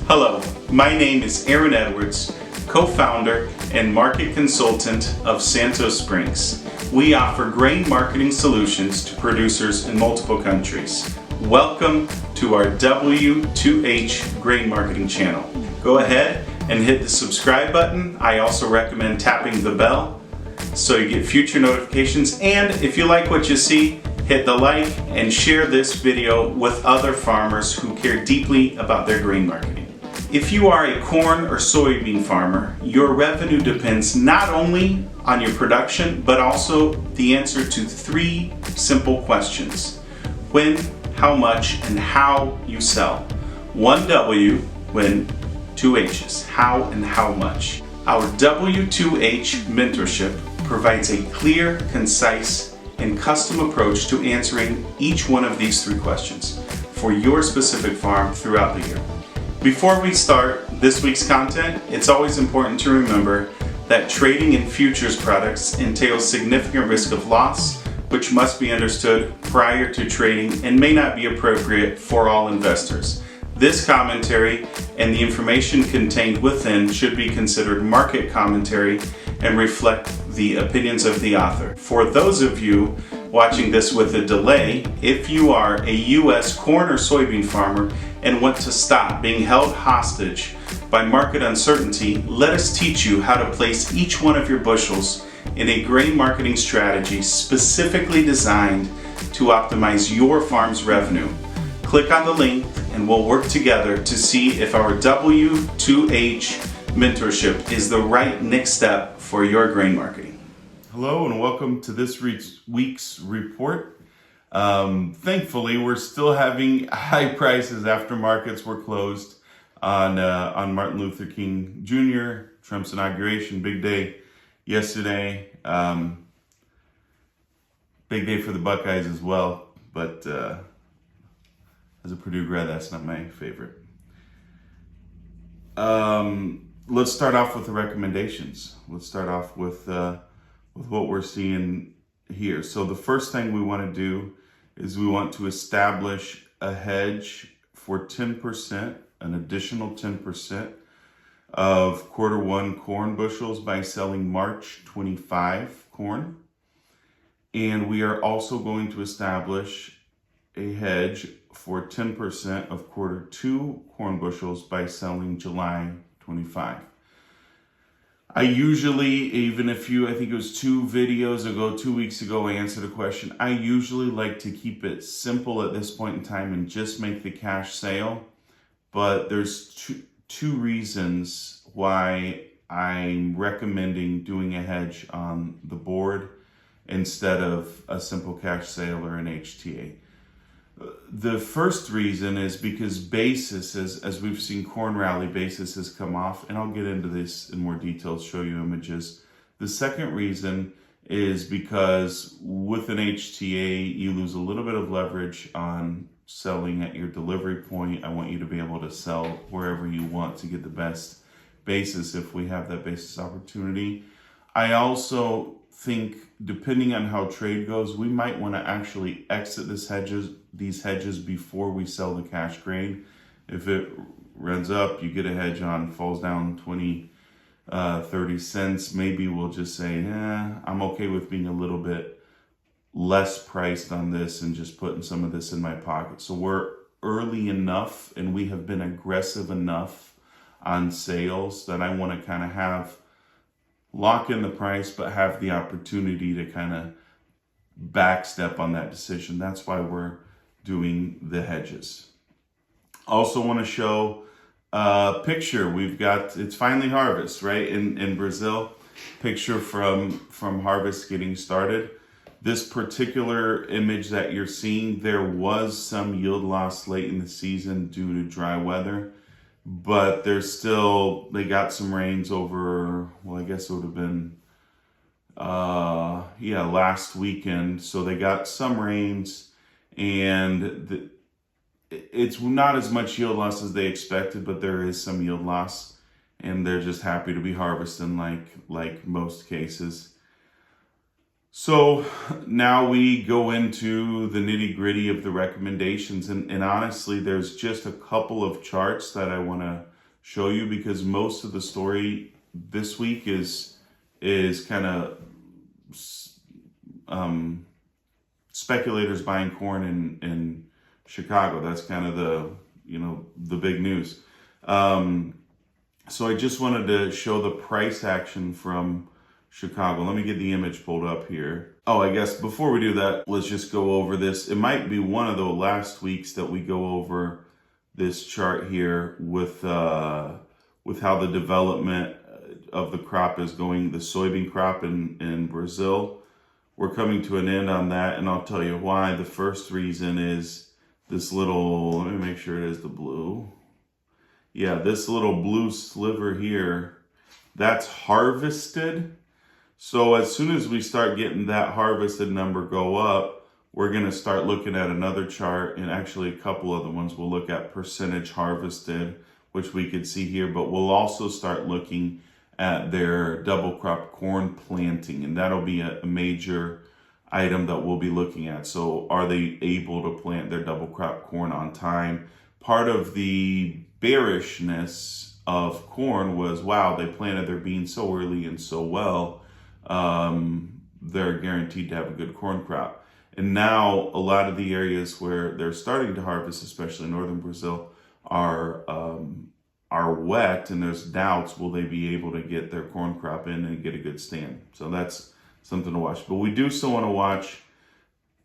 Hello, my name is Aaron Edwards, co-founder and market consultant of Santos Springs. We offer grain marketing solutions to producers in multiple countries. Welcome to our W2H grain marketing channel. Go ahead and hit the subscribe button. I also recommend tapping the bell so you get future notifications. And if you like what you see, hit the like and share this video with other farmers who care deeply about their grain marketing. If you are a corn or soybean farmer, your revenue depends not only on your production, but also the answer to three simple questions: when, how much, and how you sell. One W, when, two H's, how and how much. Our W2H mentorship provides a clear, concise, and custom approach to answering each one of these three questions for your specific farm throughout the year. Before we start this week's content, it's always important to remember that trading in futures products entails significant risk of loss, which must be understood prior to trading and may not be appropriate for all investors. This commentary and the information contained within should be considered market commentary and reflect the opinions of the author. For those of you watching this with a delay, if you are a U.S. corn or soybean farmer and want to stop being held hostage by market uncertainty, let us teach you how to place each one of your bushels in a grain marketing strategy specifically designed to optimize your farm's revenue. Click on the link and we'll work together to see if our W2H mentorship is the right next step for your grain marketing. Hello and welcome to this week's report. Thankfully, we're still having high prices after markets were closed on Martin Luther King Jr., Trump's inauguration, big day yesterday. Big day for the Buckeyes as well, but as a Purdue grad, that's not my favorite. Let's start off with the recommendations. Let's start off with what we're seeing here. So the first thing we want to do is we want to establish a hedge for 10%, an additional 10% of quarter one corn bushels by selling March 25 corn. And we are also going to establish a hedge for 10% of quarter two corn bushels by selling July 25. I usually, even if I think it was 2 weeks ago, I answered a question. I usually like to keep it simple at this point in time and just make the cash sale. But there's two reasons why I'm recommending doing a hedge on the board instead of a simple cash sale or an HTA. The first reason is because basis, as we've seen corn rally, basis has come off, and I'll get into this in more detail, show you images. The second reason is because with an HTA, you lose a little bit of leverage on selling at your delivery point. I want you to be able to sell wherever you want to get the best basis if we have that basis opportunity. I also think, depending on how trade goes, we might want to actually exit these hedges before we sell the cash grain. If it runs up, you get a hedge on, falls down 20, 30 cents, maybe we'll just say, I'm okay with being a little bit less priced on this and just putting some of this in my pocket. So we're early enough and we have been aggressive enough on sales that I want to kind of lock in the price, but have the opportunity to kind of backstep on that decision. That's why we're doing the hedges. Also want to show a picture. It's finally harvest, right? In Brazil, picture from harvest getting started. This particular image that you're seeing, there was some yield loss late in the season due to dry weather. But they got some rains over, I guess it would have been, last weekend. So they got some rains, and it's not as much yield loss as they expected, but there is some yield loss, and they're just happy to be harvesting like most cases. So now we go into the nitty gritty of the recommendations. And honestly, there's just a couple of charts that I want to show you, because most of the story this week is kind of speculators buying corn in Chicago. That's kind of the big news. So I just wanted to show the price action from Chicago. Let me get the image pulled up here. Oh, I guess before we do that, let's just go over this. It might be one of the last weeks that we go over this chart here with how the development of the crop is going, the soybean crop in Brazil. We're coming to an end on that, and I'll tell you why. The first reason is this little, let me make sure it is the blue. Yeah, this little blue sliver here, that's harvested. So as soon as we start getting that harvested number go up, we're going to start looking at another chart, and actually a couple other ones. We'll look at percentage harvested, which we could see here, but we'll also start looking at their double crop corn planting, and that'll be a major item that we'll be looking at. So are they able to plant their double crop corn on time? Part of the bearishness of corn was, wow, they planted their beans so early and so well, they're guaranteed to have a good corn crop. And now a lot of the areas where they're starting to harvest, especially in northern Brazil, are wet, and there's doubts, will they be able to get their corn crop in and get a good stand? So that's something to watch. But we do still want to watch,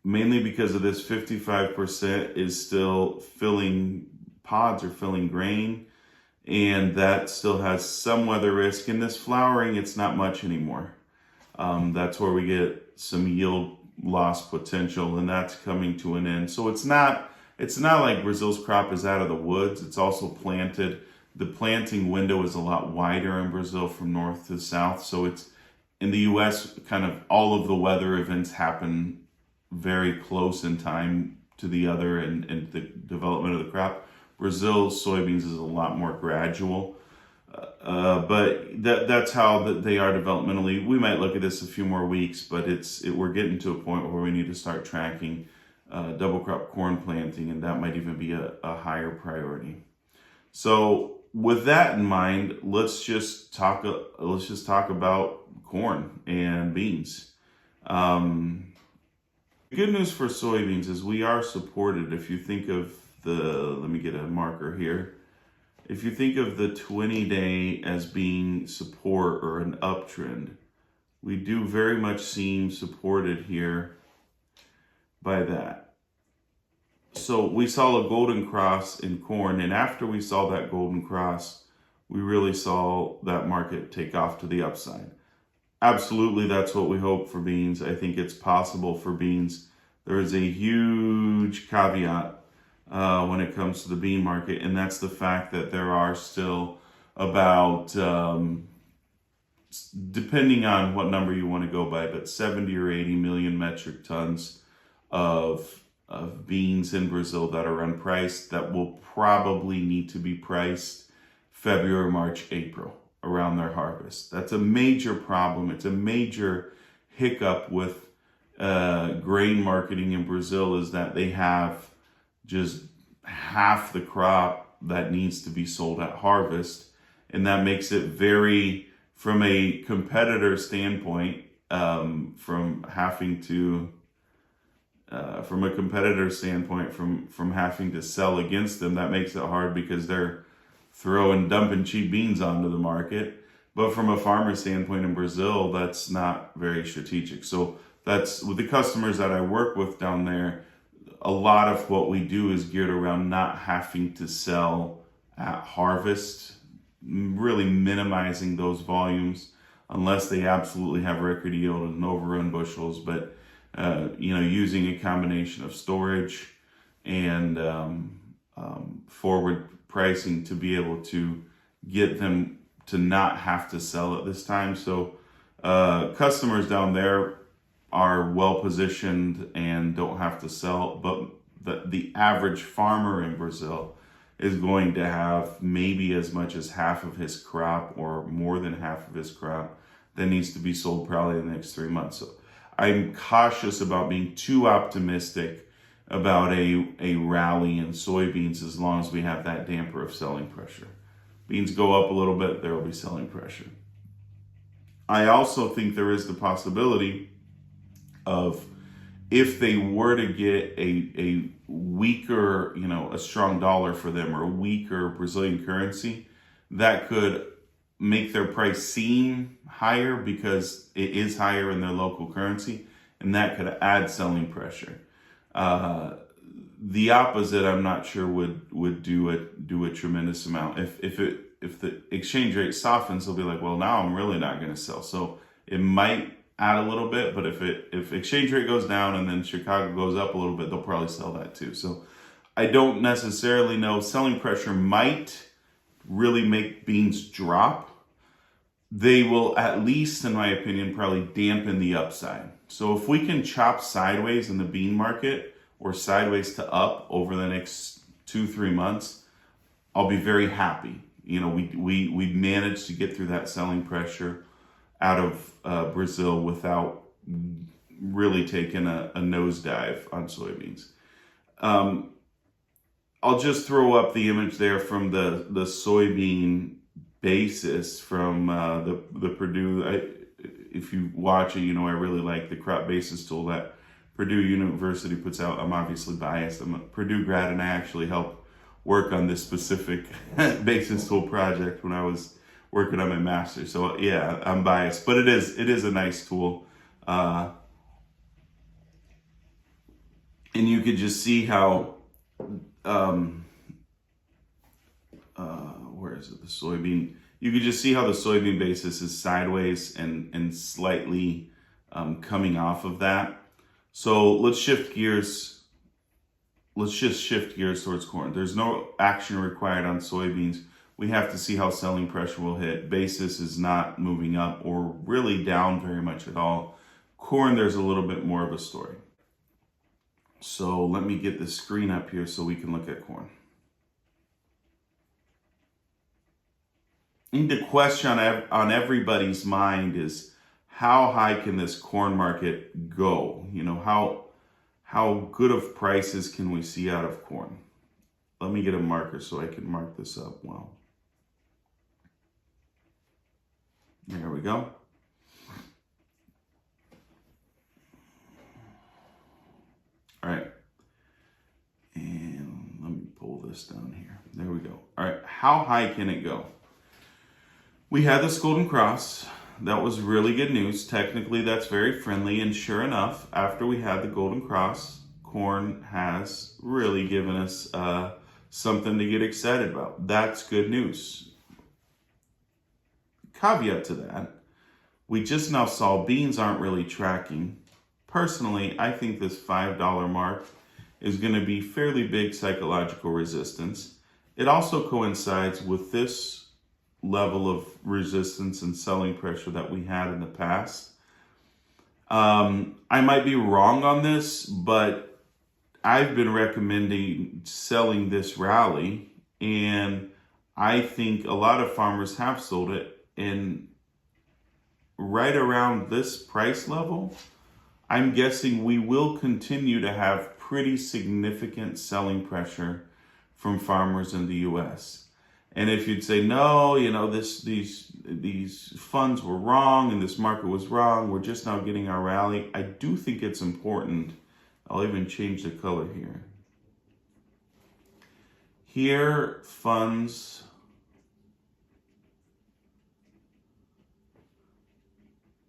mainly because of this 55% is still filling pods or filling grain, and that still has some weather risk. In this flowering, it's not much anymore. That's where we get some yield loss potential, and that's coming to an end. So it's not like Brazil's crop is out of the woods. It's also planted. The planting window is a lot wider in Brazil from north to south. So it's in the US, kind of all of the weather events happen very close in time to the other and the development of the crop. Brazil's soybeans is a lot more gradual. But that's how they are developmentally. We might look at this a few more weeks, but we're getting to a point where we need to start tracking double crop corn planting, and that might even be a higher priority. So with that in mind, let's just talk about corn and beans. The good news for soybeans is we are supported. If you think of let me get a marker here. If you think of the 20-day as being support or an uptrend, we do very much seem supported here by that. So we saw a golden cross in corn, and after we saw that golden cross, we really saw that market take off to the upside. Absolutely, that's what we hope for beans. I think it's possible for beans. There is a huge caveat when it comes to the bean market, and that's the fact that there are still about, depending on what number you want to go by, but 70 or 80 million metric tons of beans in Brazil that are unpriced, that will probably need to be priced February, March, April, around their harvest. That's a major problem. It's a major hiccup with grain marketing in Brazil, is that they have just half the crop that needs to be sold at harvest, and that makes it very, from a competitor standpoint, from having to sell against them, that makes it hard because they're dumping cheap beans onto the market. But from a farmer standpoint in Brazil, that's not very strategic. So that's with the customers that I work with down there. A lot of what we do is geared around not having to sell at harvest, really minimizing those volumes unless they absolutely have record yield and overrun bushels. But using a combination of storage and forward pricing to be able to get them to not have to sell at this time. So customers down there are well positioned and don't have to sell, but the average farmer in Brazil is going to have maybe as much as half of his crop or more than half of his crop that needs to be sold probably in the next 3 months. So I'm cautious about being too optimistic about a rally in soybeans as long as we have that damper of selling pressure. Beans go up a little bit, there will be selling pressure. I also think there is the possibility of, if they were to get a weaker, a strong dollar for them, or a weaker Brazilian currency, that could make their price seem higher because it is higher in their local currency, and that could add selling pressure. The opposite, I'm not sure would do a tremendous amount. If the exchange rate softens, they'll be like, well, now I'm really not going to sell. So it might add a little bit, but if exchange rate goes down and then Chicago goes up a little bit, they'll probably sell that too. So I don't necessarily know. Selling pressure might really make beans drop. They will, at least in my opinion, probably dampen the upside. So if we can chop sideways in the bean market, or sideways to up over the next 2-3 months, I'll be very happy. We managed to get through that selling pressure out of Brazil without really taking a nosedive on soybeans. I'll just throw up the image there from the soybean basis from the Purdue. If you watch it, I really like the crop basis tool that Purdue University puts out. I'm obviously biased. I'm a Purdue grad, and I actually helped work on this specific basis tool project when I was working on my master's. So yeah, I'm biased, but it is a nice tool. And you could just see how, where is it? The soybean. You could just see how the soybean basis is sideways and slightly coming off of that. So let's shift gears. Let's just shift gears towards corn. There's no action required on soybeans. We have to see how selling pressure will hit. Basis is not moving up or really down very much at all. Corn, there's a little bit more of a story. So let me get the screen up here so we can look at corn. I think the question on everybody's mind is, how high can this corn market go? How good of prices can we see out of corn? Let me get a marker so I can mark this up well. There we go. All right. And let me pull this down here. There we go. All right. How high can it go? We had this Golden Cross. That was really good news. Technically, that's very friendly. And sure enough, after we had the Golden Cross, corn has really given us something to get excited about. That's good news. Caveat to that, we just now saw beans aren't really tracking. Personally, I think this $5 mark is going to be fairly big psychological resistance. It also coincides with this level of resistance and selling pressure that we had in the past. I might be wrong on this, but I've been recommending selling this rally, and I think a lot of farmers have sold it. And right around this price level, I'm guessing we will continue to have pretty significant selling pressure from farmers in the U.S. And if you'd say, no, these funds were wrong and this market was wrong, we're just now getting our rally, I do think it's important. I'll even change the color here. Here, funds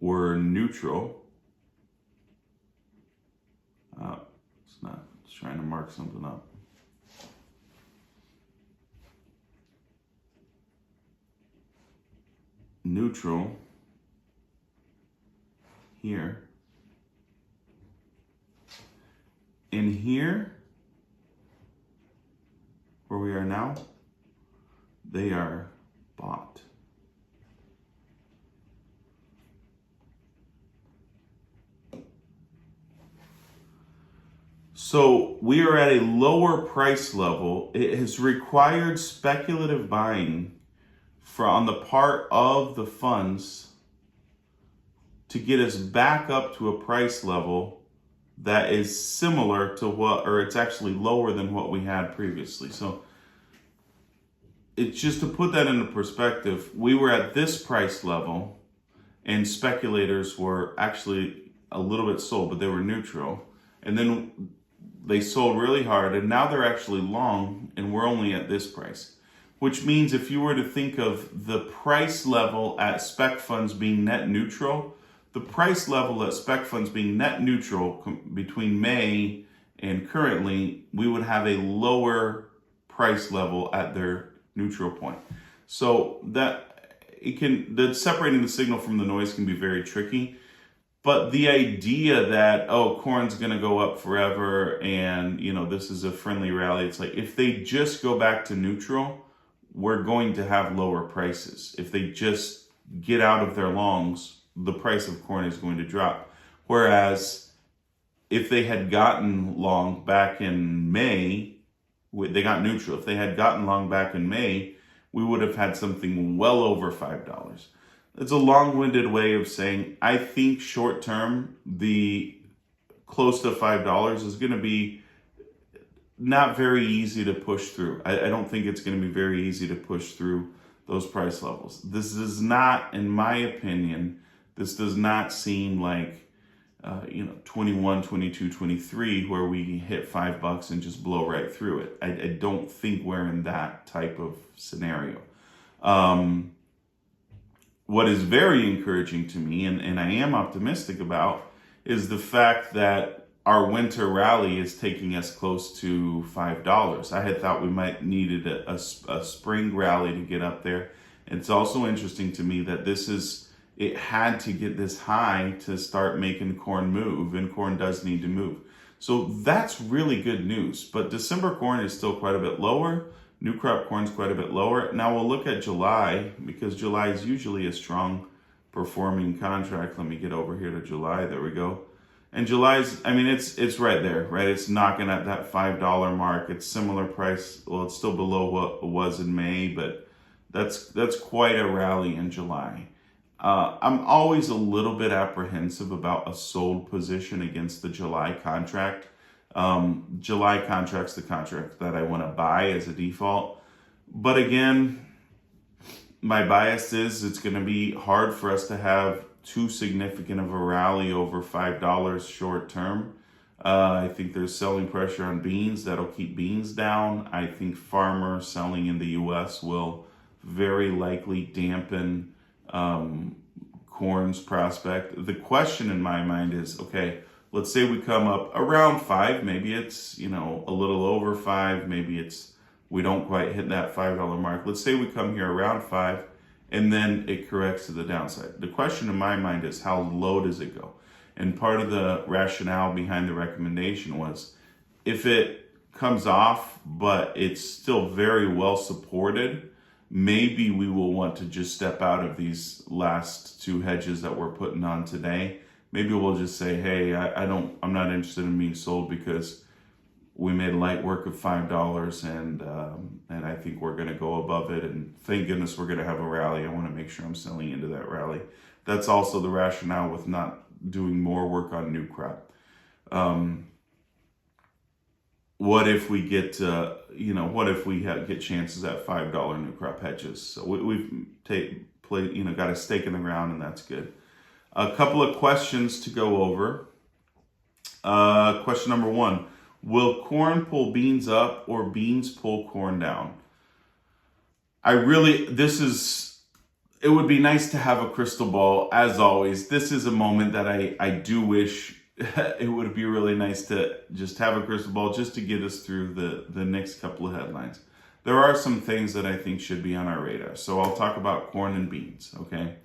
were neutral. It's not, it's trying to mark something up. Neutral here. In here, where we are now, they are bought. So we are at a lower price level. It has required speculative buying on the part of the funds to get us back up to a price level that is similar to what, or it's actually lower than what we had previously. So it's just to put that into perspective, we were at this price level and speculators were actually a little bit sold, but they were neutral. And then they sold really hard and now they're actually long and we're only at this price. Which means if you were to think of the price level at spec funds being net neutral, the price level at spec funds being net neutral between May and currently, we would have a lower price level at their neutral point. So separating the signal from the noise can be very tricky. But the idea that, oh, corn's going to go up forever and, this is a friendly rally. It's like, if they just go back to neutral, we're going to have lower prices. If they just get out of their longs, the price of corn is going to drop. Whereas if they had gotten long back in May, they got neutral. If they had gotten long back in May, we would have had something well over $5. It's a long-winded way of saying, I think short term, the close to $5 is going to be not very easy to push through. I don't think it's going to be very easy to push through those price levels. This is not, in my opinion, this does not seem like 21, 22, 23, where we hit $5 and just blow right through it. I don't think we're in that type of scenario. What is very encouraging to me, and I am optimistic about, is the fact that our winter rally is taking us close to $5. I had thought we might needed a spring rally to get up there. It's also interesting to me that it had to get this high to start making corn move, and corn does need to move. So that's really good news. But December corn is still quite a bit lower. New crop corn is quite a bit lower. Now we'll look at July, because July is usually a strong performing contract. Let me get over here to July. There we go. And July's, it's right there, right? It's knocking at that $5 mark. It's similar price. Well, it's still below what it was in May, but that's quite a rally in July. I'm always a little bit apprehensive about a sold position against the July contract. July contract's the contract that I want to buy as a default. But again, my bias is it's going to be hard for us to have too significant of a rally over $5 short term. I think there's selling pressure on beans that'll keep beans down. I think farmer selling in the US will very likely dampen corn's prospect. The question in my mind is, okay, let's say we come up around 5, maybe it's, a little over 5, maybe we don't quite hit that $5 mark. Let's say we come here around 5 and then it corrects to the downside. The question in my mind is, how low does it go? And part of the rationale behind the recommendation was, if it comes off, but it's still very well supported, maybe we will want to just step out of these last 2 hedges that we're putting on today. Maybe we'll just say, hey, I'm not interested in being sold because we made light work of $5 and I think we're going to go above it. And thank goodness we're going to have a rally. I want to make sure I'm selling into that rally. That's also the rationale with not doing more work on new crop. What if we get, get chances at $5 new crop hedges? So we've got a stake in the ground, and that's good. A couple of questions to go over. Question number 1, will corn pull beans up or beans pull corn down? It would be nice to have a crystal ball, as always. This is a moment that I do wish it would be really nice to just have a crystal ball just to get us through the next couple of headlines. There are some things that I think should be on our radar. So I'll talk about corn and beans, okay?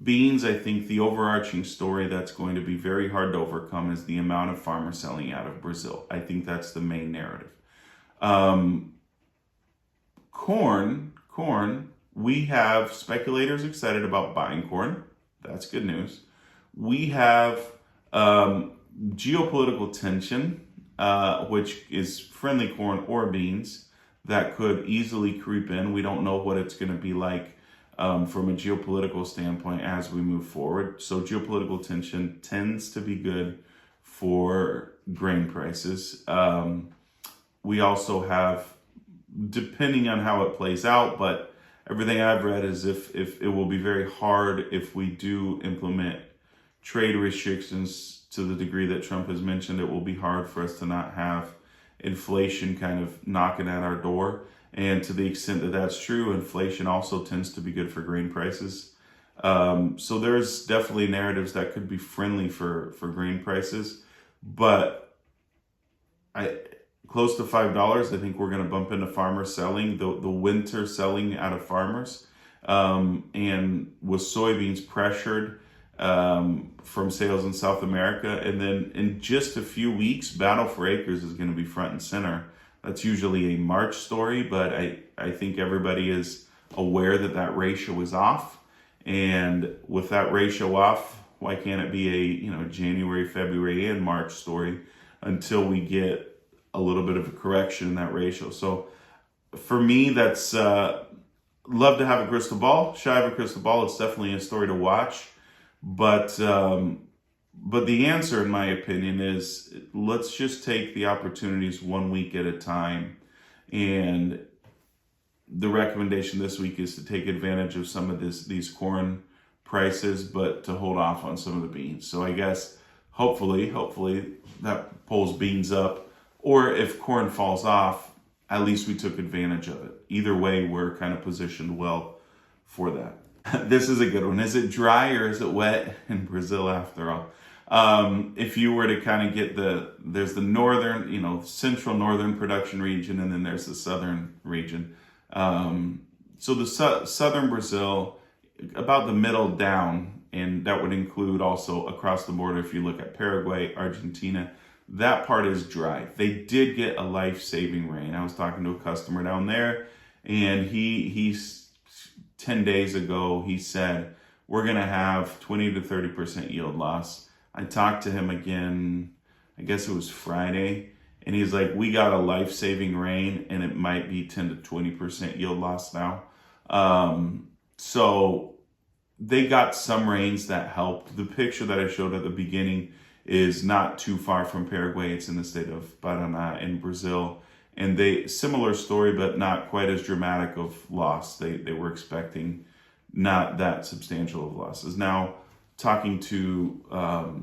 Beans, I think the overarching story that's going to be very hard to overcome is the amount of farmers selling out of Brazil. I think that's the main narrative. Corn, we have speculators excited about buying corn. That's good news. We have geopolitical tension, which is friendly corn or beans, that could easily creep in. We don't know what it's going to be like from a geopolitical standpoint as we move forward. So geopolitical tension tends to be good for grain prices. We also have depending on how it plays out, but everything I've read is if it will be very hard if we do implement trade restrictions to the degree that Trump has mentioned. It will be hard for us to not have inflation kind of knocking at our door. And to the extent that that's true, inflation also tends to be good for grain prices. So there's definitely narratives that could be friendly for grain prices, but close to $5, I think we're going to bump into farmer selling, the winter selling out of farmers, and with soybeans pressured from sales in South America. And then in just a few weeks, Battle for Acres is going to be front and center. That's usually a March story, but I think everybody is aware that that ratio is off. And with that ratio off, why can't it be a January, February, and March story until we get a little bit of a correction in that ratio? So for me, that's love to have a crystal ball. Shy of a crystal ball, it's definitely a story to watch. But the answer, in my opinion, is let's just take the opportunities 1 week at a time. And the recommendation this week is to take advantage of some of these corn prices, but to hold off on some of the beans. So I guess hopefully that pulls beans up, or if corn falls off, at least we took advantage of it. Either way, we're kind of positioned well for that. This is a good one. Is it dry or is it wet in Brazil after all? If you were to kind of get there's the northern, central northern production region, and then there's the southern region. So the southern Brazil, about the middle down, and that would include also across the border. If you look at Paraguay, Argentina, that part is dry. They did get a life-saving rain. I was talking to a customer down there, and he's 10 days ago, he said, we're going to have 20 to 30% yield loss. I talked to him again, I guess it was Friday, and he's like, we got a life-saving rain, and it might be 10 to 20% yield loss now. So they got some rains that helped. The picture that I showed at the beginning is not too far from Paraguay. It's in the state of Paraná in Brazil. And similar story, but not quite as dramatic of loss. They were expecting not that substantial of losses. Now, talking to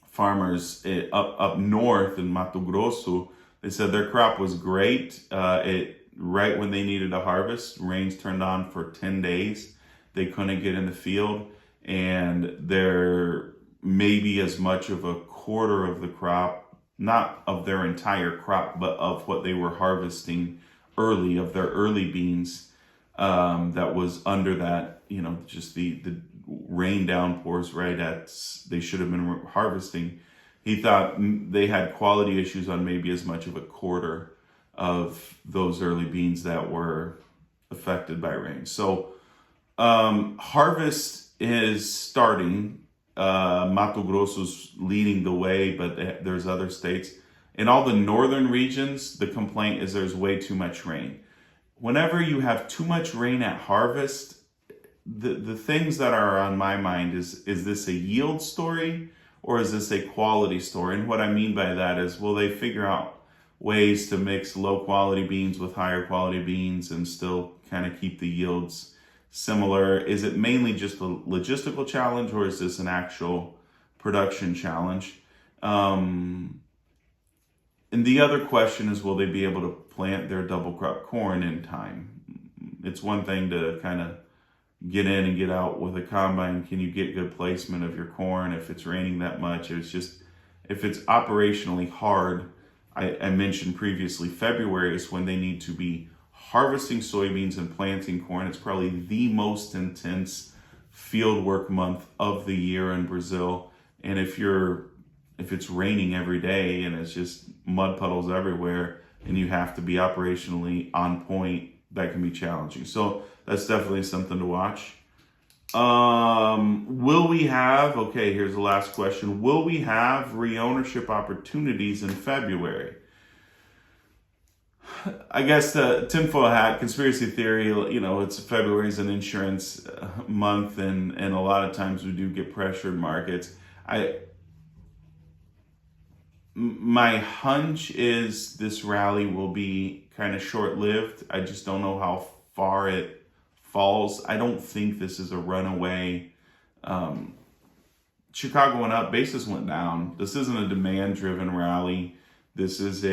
farmers up north in Mato Grosso, they said their crop was great. Right when they needed to harvest, rains turned on for 10 days. They couldn't get in the field, and there may be as much of a quarter of the crop, not of their entire crop, but of what they were harvesting early, of their early beans, that was under that, just the rain downpours right at they should have been harvesting. He thought they had quality issues on maybe as much of a quarter of those early beans that were affected by rain. So harvest is starting. Mato Grosso's leading the way, but there's other states. In all the northern regions, the complaint is there's way too much rain. Whenever you have too much rain at harvest, the things that are on my mind is this a yield story or is this a quality story? And what I mean by that is, will they figure out ways to mix low quality beans with higher quality beans and still kind of keep the yields similar? Is it mainly just a logistical challenge, or is this an actual production challenge? And the other question is, will they be able to plant their double crop corn in time? It's one thing to kind of get in and get out with a combine. Can you get good placement of your corn if it's raining that much? It's just, if it's operationally hard, I mentioned previously, February is when they need to be harvesting soybeans and planting corn. It's probably the most intense field work month of the year in Brazil. And if it's raining every day and it's just mud puddles everywhere and you have to be operationally on point, that can be challenging. So that's definitely something to watch. Will we have, okay, here's the last question. Will we have re-ownership opportunities in February? I guess the tinfoil hat conspiracy theory, it's February's an insurance month, and a lot of times we do get pressured markets. My hunch is this rally will be kind of short-lived. I just don't know how far it falls. I don't think this is a runaway. Chicago went up, basis went down. This isn't a demand-driven rally. This is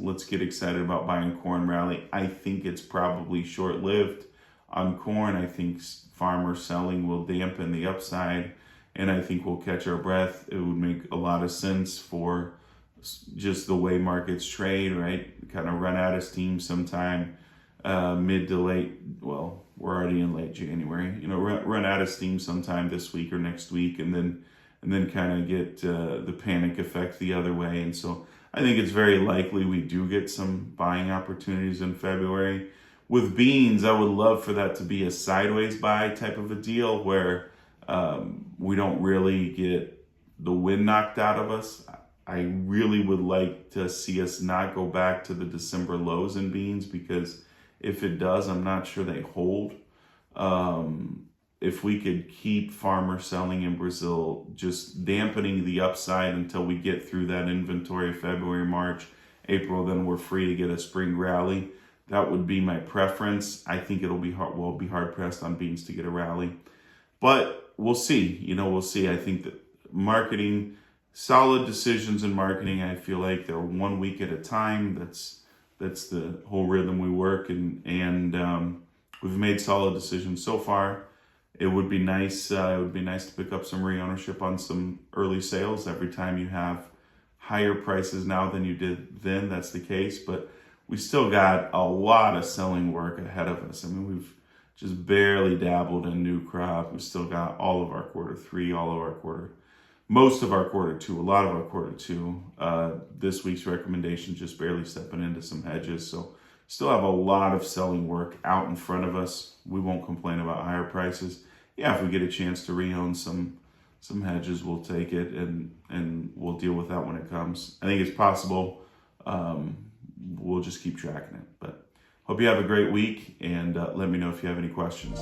let's get excited about buying corn rally. I think it's probably short-lived on corn. I think farmer selling will dampen the upside, and I think we'll catch our breath. It would make a lot of sense for just the way markets trade, right? Kind of run out of steam sometime mid to late. Well, we're already in late January. Run out of steam sometime this week or next week, and then kind of get the panic effect the other way. And so I think it's very likely we do get some buying opportunities in February. With beans, I would love for that to be a sideways buy type of a deal where we don't really get the wind knocked out of us. I really would like to see us not go back to the December lows in beans, because if it does, I'm not sure they hold. If we could keep farmer selling in Brazil, just dampening the upside until we get through that inventory of February, March, April, then we're free to get a spring rally. That would be my preference. I think it'll be hard. We'll be hard pressed on beans to get a rally, but we'll see. We'll see. I think that marketing, solid decisions in marketing. I feel like they're 1 week at a time. That's the whole rhythm we work, and we've made solid decisions so far. It would be nice. It would be nice to pick up some re-ownership on some early sales. Every time you have higher prices now than you did then, that's the case. But we still got a lot of selling work ahead of us. I mean, we've just barely dabbled in new crop. We still got all of our quarter three, most of our quarter two, a lot of our quarter two. This week's recommendation just barely stepping into some hedges. So still have a lot of selling work out in front of us. We won't complain about higher prices. Yeah, if we get a chance to re-own some hedges, we'll take it, and we'll deal with that when it comes. I think it's possible. We'll just keep tracking it. But hope you have a great week, and let me know if you have any questions.